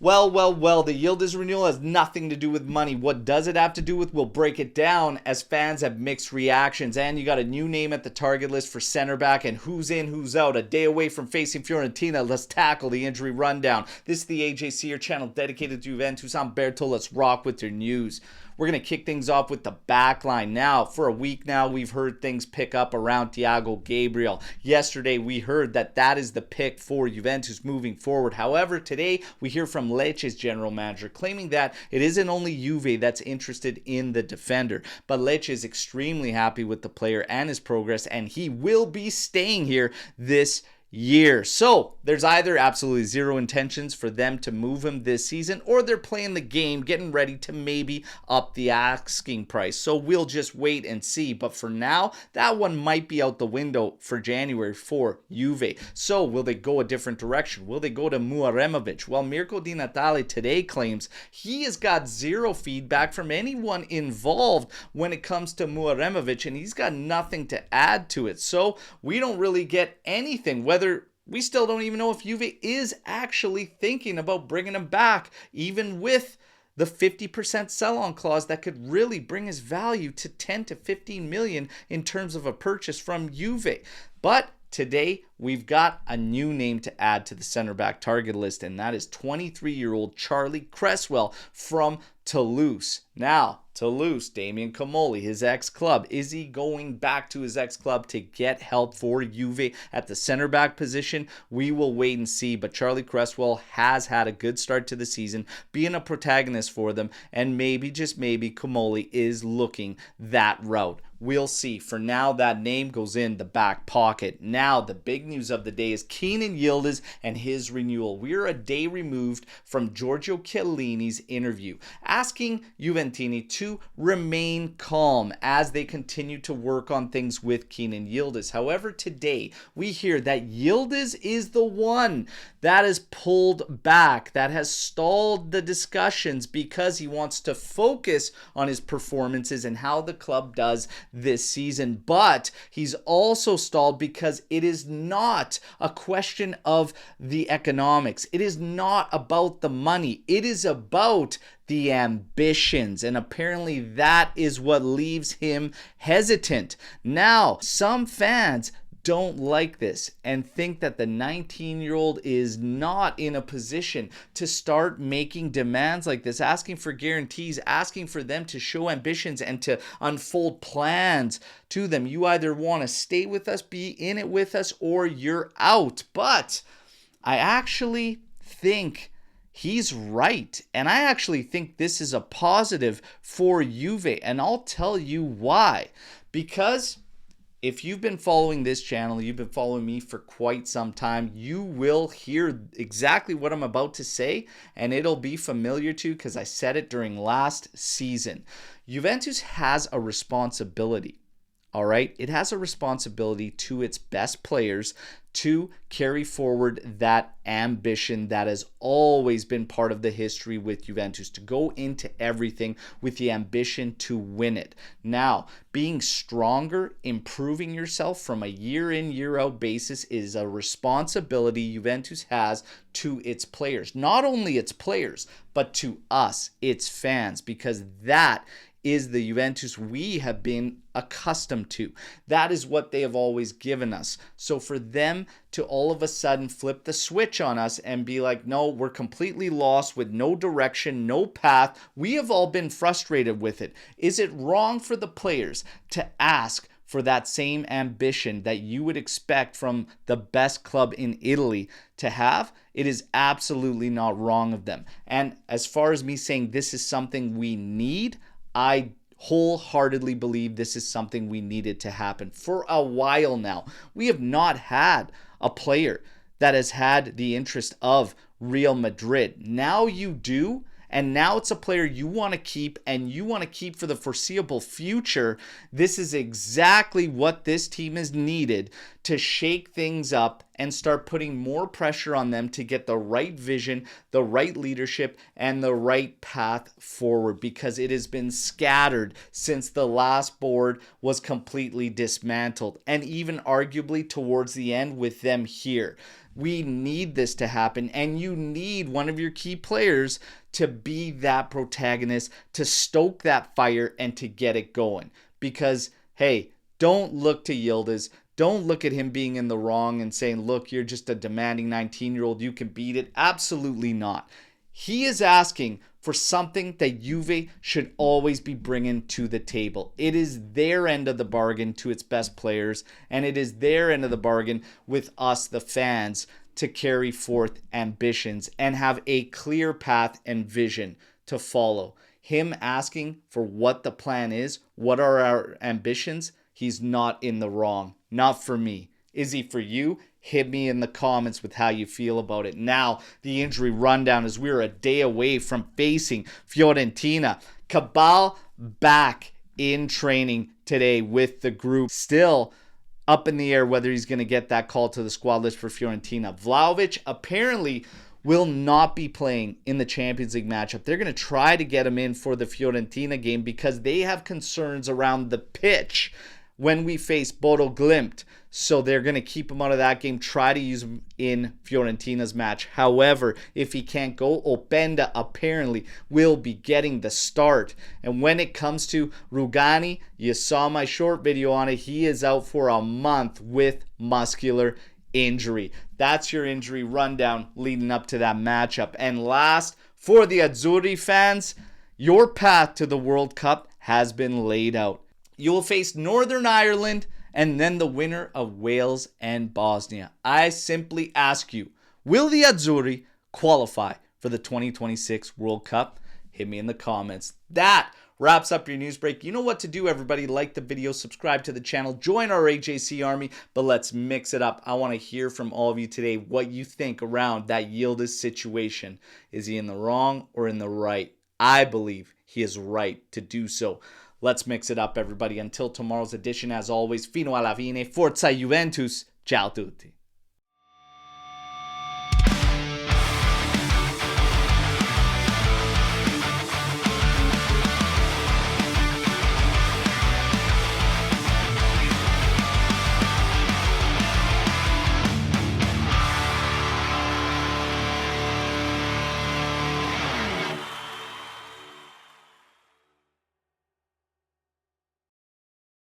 Well, the Yildiz renewal has nothing to do with money. What does it have to do with? We'll break it down as fans have mixed reactions. And you got a new name at the target list for center back, and who's in, who's out. A day away from facing Fiorentina. Let's tackle the injury rundown. This is the AJC, your channel dedicated to Juventus. I'm Berto. Let's rock with your news. We're going to kick things off with the back line. Now, for a week now, we've heard things pick up around Thiago Gabriel. Yesterday, we heard that is the pick for Juventus moving forward. However, today, we hear from Lecce's general manager claiming that it isn't only Juve that's interested in the defender, but Lecce is extremely happy with the player and his progress, and he will be staying here this year. So there's either absolutely zero intentions for them to move him this season, or they're playing the game, getting ready to maybe up the asking price. So we'll just wait and see. But for now, that one might be out the window for January for Juve. So will they go a different direction? Will they go to Muaremovic? Well, Mirko Di Natale today claims he has got zero feedback from anyone involved when it comes to Muaremovic, and he's got nothing to add to it. So we don't really get anything, whether we still don't even know if Juve is actually thinking about bringing him back, even with the 50% sell-on clause that could really bring his value to 10 to 15 million in terms of a purchase from Juve. But today, we've got a new name to add to the center back target list, and that is 23-year-old Charlie Cresswell from Toulouse. Now, Toulouse, Damien Comoli, his ex-club. Is he going back to his ex-club to get help for Juve at the center back position? We will wait and see, but Charlie Cresswell has had a good start to the season, being a protagonist for them, and maybe, just maybe, Comoli is looking that route. We'll see. For now, that name goes in the back pocket. Now, the big news of the day is Kenan Yildiz and his renewal. We're a day removed from Giorgio Chiellini's interview, asking Juventini to remain calm as they continue to work on things with Kenan Yildiz. However, today, we hear that Yildiz is the one that is pulled back, that has stalled the discussions because he wants to focus on his performances and how the club does this season. But he's also stalled because it is not a question of the economics. It is not about the money. It is about the ambitions, and apparently that is what leaves him hesitant. Now, some fans don't like this and think that the 19-year-old is not in a position to start making demands like this, asking for guarantees, asking for them to show ambitions and to unfold plans to them. You either want to stay with us, be in it with us, or you're out. But I actually think he's right, and I actually think this is a positive for Juve, and I'll tell you why. Because if you've been following this channel, you've been following me for quite some time, you will hear exactly what I'm about to say, and it'll be familiar to you because I said it during last season. Juventus has a responsibility. All right, it has a responsibility to its best players to carry forward that ambition that has always been part of the history with Juventus, to go into everything with the ambition to win it. Now, being stronger, improving yourself from a year in, year out basis is a responsibility Juventus has to its players. Not only its players, but to us, its fans, because that is the Juventus we have been accustomed to. That is what they have always given us. So for them to all of a sudden flip the switch on us and be like, no, we're completely lost with no direction, no path, we have all been frustrated with it. Is it wrong for the players to ask for that same ambition that you would expect from the best club in Italy to have? It is absolutely not wrong of them. And as far as me saying this is something we need, I wholeheartedly believe this is something we needed to happen. For a while now, we have not had a player that has had the interest of Real Madrid. Now you do, and now it's a player you want to keep, and you want to keep for the foreseeable future. This is exactly what this team has needed to shake things up and start putting more pressure on them to get the right vision, the right leadership, and the right path forward, because it has been scattered since the last board was completely dismantled, and even arguably towards the end with them here. We need this to happen, and you need one of your key players to be that protagonist, to stoke that fire and to get it going. Because, hey, don't look to Yildiz. Don't look at him being in the wrong and saying, look, you're just a demanding 19-year-old. You can beat it. Absolutely not. He is asking for something that Juve should always be bringing to the table. It is their end of the bargain to its best players, and it is their end of the bargain with us, the fans, to carry forth ambitions and have a clear path and vision to follow. Him asking for what the plan is, what are our ambitions, he's not in the wrong. Not for me. Is he for you? Hit me in the comments with how you feel about it. Now, the injury rundown as we're a day away from facing Fiorentina. Cabal back in training today with the group. Still up in the air whether he's going to get that call to the squad list for Fiorentina. Vlahovic apparently will not be playing in the Champions League matchup. They're going to try to get him in for the Fiorentina game because they have concerns around the pitch when we face Bodo Glimt. So they're going to keep him out of that game, try to use him in Fiorentina's match. However, if he can't go, Openda apparently will be getting the start. And when it comes to Rugani, you saw my short video on it. He is out for a month with muscular injury. That's your injury rundown leading up to that matchup. And last, for the Azzurri fans, your path to the World Cup has been laid out. You will face Northern Ireland and then the winner of Wales and Bosnia. I simply ask you, will the Azzurri qualify for the 2026 World Cup? Hit me in the comments. That wraps up your news break. You know what to do, everybody. Like the video, subscribe to the channel, join our AJC army, but let's mix it up. I want to hear from all of you today what you think around that Yildiz situation. Is he in the wrong or in the right? I believe he is right to do so. Let's mix it up, everybody. Until tomorrow's edition, as always, fino alla fine, forza Juventus, ciao tutti.